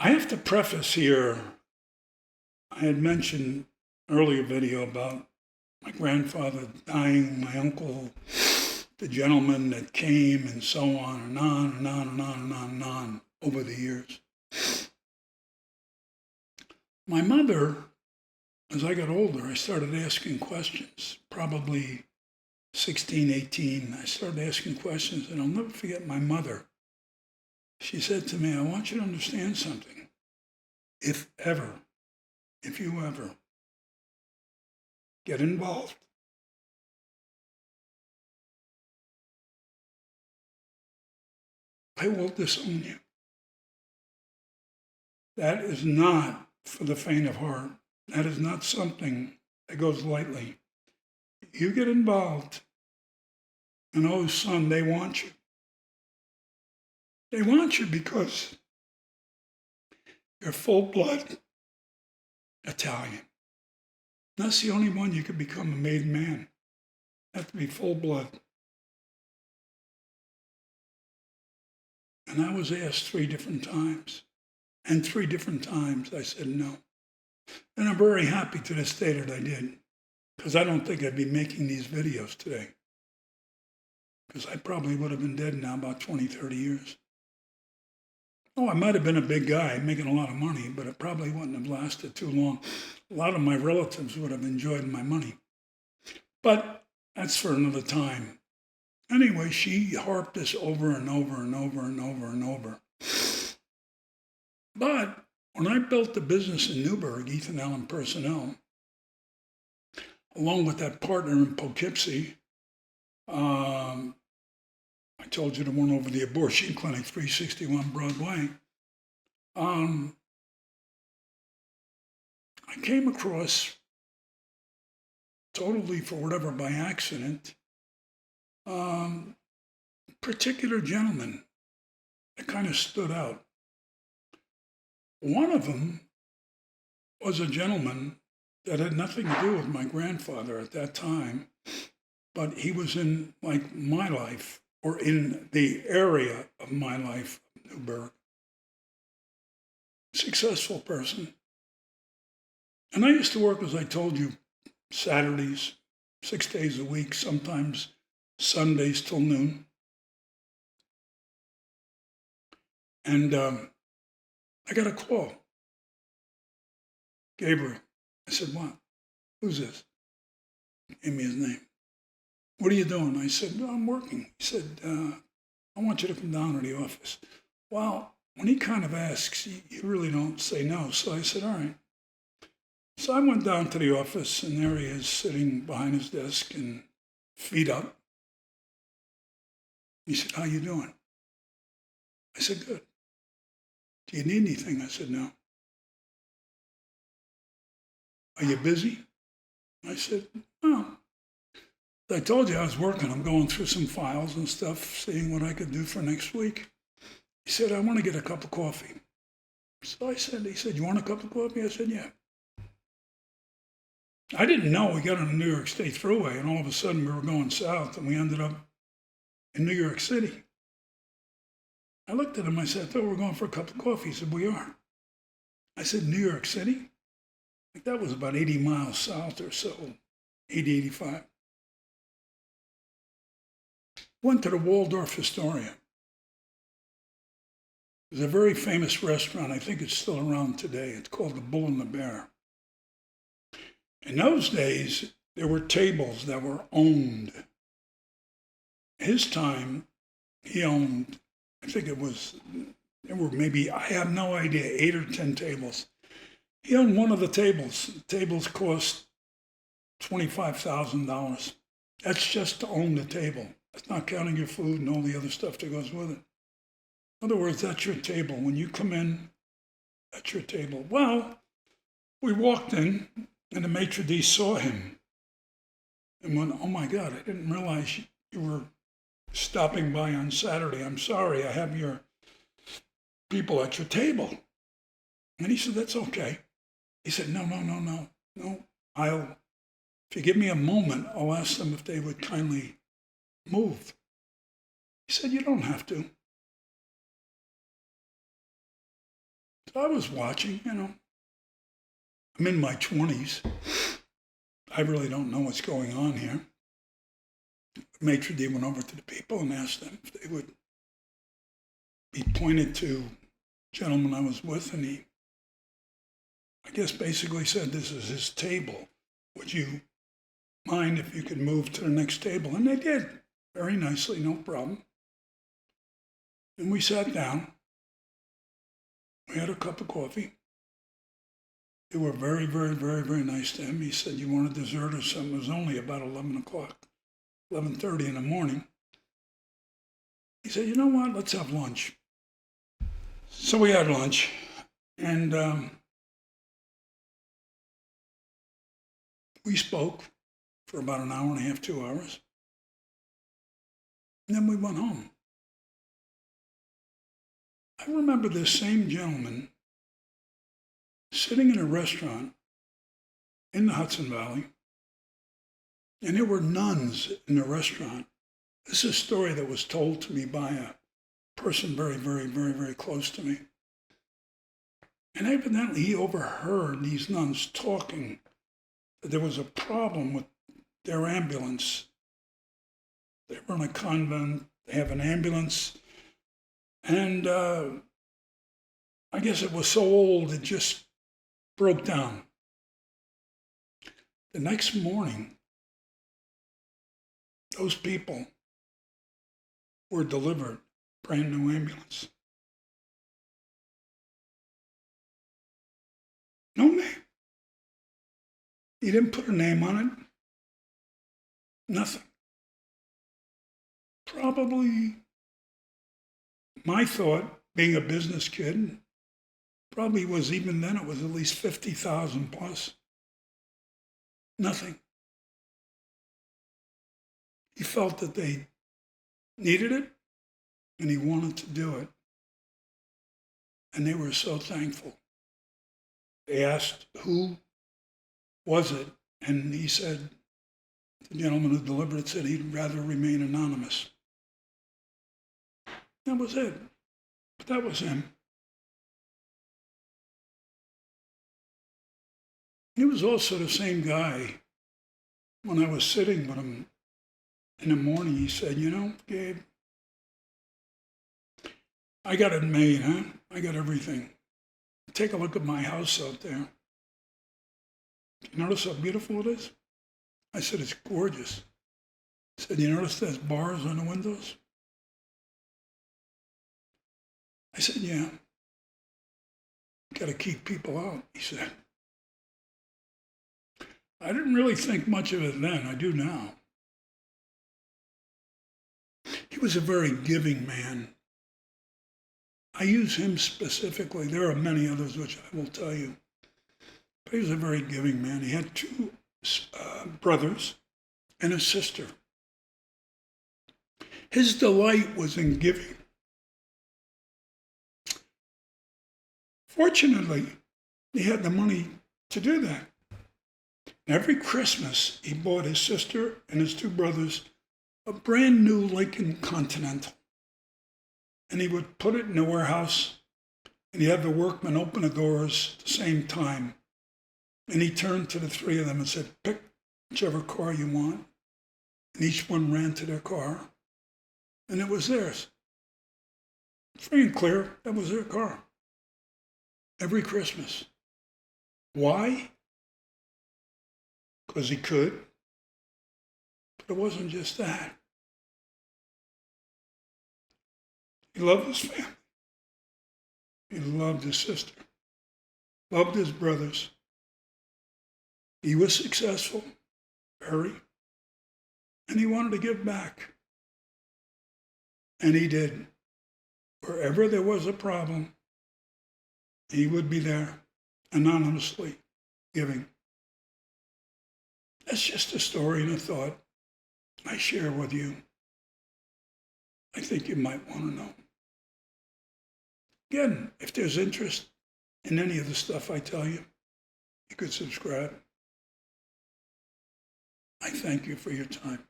I have to preface here, I had mentioned earlier video about my grandfather dying, my uncle, the gentleman that came, and so on and on and on and on and on and on over the years. My mother, as I got older, I started asking questions, probably 16, 18. I started asking questions, and I'll never forget my mother. She said to me, I want you to understand something. If you ever get involved, I will disown you. That is not for the faint of heart. That is not something that goes lightly. You get involved, and oh, son, they want you. They want you because you're full-blood Italian. That's the only one you could become a made man. You have to be full-blood. And I was asked 3 different times. And 3 different times I said no. And I'm very happy to this day that I did. Because I don't think I'd be making these videos today. Because I probably would have been dead now about 20, 30 years. Oh, I might have been a big guy making a lot of money, but it probably wouldn't have lasted too long. A lot of my relatives would have enjoyed my money. But that's for another time. Anyway, she harped this over and over and over and over and over. But when I built the business in Newburgh, Ethan Allen Personnel, along with that partner in Poughkeepsie, I told you the one over the abortion clinic, 361 Broadway. I came across, totally for whatever by accident, particular gentleman that kind of stood out. One of them was a gentleman that had nothing to do with my grandfather at that time, but he was in like my life, or in the area of my life, Newburgh. Successful person. And I used to work, as I told you, Saturdays, 6 days a week, sometimes Sundays till noon. And I got a call. Gabriel. I said, what? Who's this? He gave me his name. What are you doing? I said, no, I'm working. He said, I want you to come down to the office. Well, when he kind of asks, you really don't say no. So I said, all right. So I went down to the office, and there he is sitting behind his desk and feet up. He said, how you doing? I said, good. Do you need anything? I said, no. Are you busy? I said, no. I told you I was working. I'm going through some files and stuff, seeing what I could do for next week. He said, I want to get a cup of coffee. So he said, you want a cup of coffee? I said, yeah. I didn't know we got on the New York State Thruway, and all of a sudden we were going south, and we ended up in New York City. I looked at him, I said, I thought we were going for a cup of coffee. He said, we are. I said, New York City? Like that was about 80 miles south or so, 80, 85. Went to the Waldorf Astoria. There's a very famous restaurant, I think it's still around today. It's called the Bull and the Bear. In those days, there were tables that were owned. His time, he owned, I think there were maybe, I have no idea, 8 or 10 tables. He owned one of the tables. The tables cost $25,000. That's just to own the table. That's not counting your food and all the other stuff that goes with it. In other words, that's your table. When you come in, that's your table. Well, we walked in, and the maitre d' saw him and went, oh my God, I didn't realize you were stopping by on Saturday. I'm sorry, I have your people at your table. And he said, that's okay. He said, no. If you give me a moment, I'll ask them if they would kindly move. He said, you don't have to. So I was watching, I'm in my 20s. I really don't know what's going on here. Maitre d' went over to the people and asked them if they would be pointed to the gentleman I was with, and he, I guess, basically said, "This is his table. Would you mind if you could move to the next table?" And they did, very nicely, no problem. And we sat down. We had a cup of coffee. They were very, very, very, very nice to him. He said, "You want a dessert or something?" It was only about 11 o'clock, 11:30 in the morning. He said, "You know what? Let's have lunch." So we had lunch, and we spoke for about an hour and a half, 2 hours. And then we went home. I remember this same gentleman sitting in a restaurant in the Hudson Valley, and there were nuns in the restaurant. This is a story that was told to me by a person very, very, very, very close to me. And evidently he overheard these nuns talking that there was a problem with their ambulance. They were in a convent, they have an ambulance, and I guess it was so old it just broke down. The next morning, those people were delivered a brand new ambulance. No name. He didn't put a name on it. Nothing. Probably, my thought, being a business kid, probably was, even then, it was at least 50,000 plus. Nothing. He felt that they needed it, and he wanted to do it. And they were so thankful. They asked, "Who was it?" And he said, the gentleman who delivered it said he'd rather remain anonymous. That was it. But that was him. He was also the same guy. When I was sitting with him in the morning, he said, "Gabe, I got it made, huh? I got everything. Take a look at my house out there. You notice how beautiful it is?" I said, "It's gorgeous." He said, "You notice there's bars on the windows?" I said, "Yeah. Got to keep people out," he said. I didn't really think much of it then. I do now. He was a very giving man. I use him specifically. There are many others which I will tell you. But he was a very giving man. He had two brothers and a sister. His delight was in giving. Fortunately, he had the money to do that. Every Christmas, he bought his sister and his two brothers a brand new Lincoln Continental. And he would put it in the warehouse, and he'd have the workmen open the doors at the same time. And he turned to the three of them and said, "Pick whichever car you want." And each one ran to their car, and it was theirs. Free and clear, that was their car. Every Christmas. Why? Because he could. But it wasn't just that. He loved his family. He loved his sister. Loved his brothers. He was successful, very. And he wanted to give back. And he did. Wherever there was a problem, he would be there, anonymously giving. That's just a story and a thought I share with you. I think you might want to know. Again, if there's interest in any of the stuff I tell you, you could subscribe. I thank you for your time.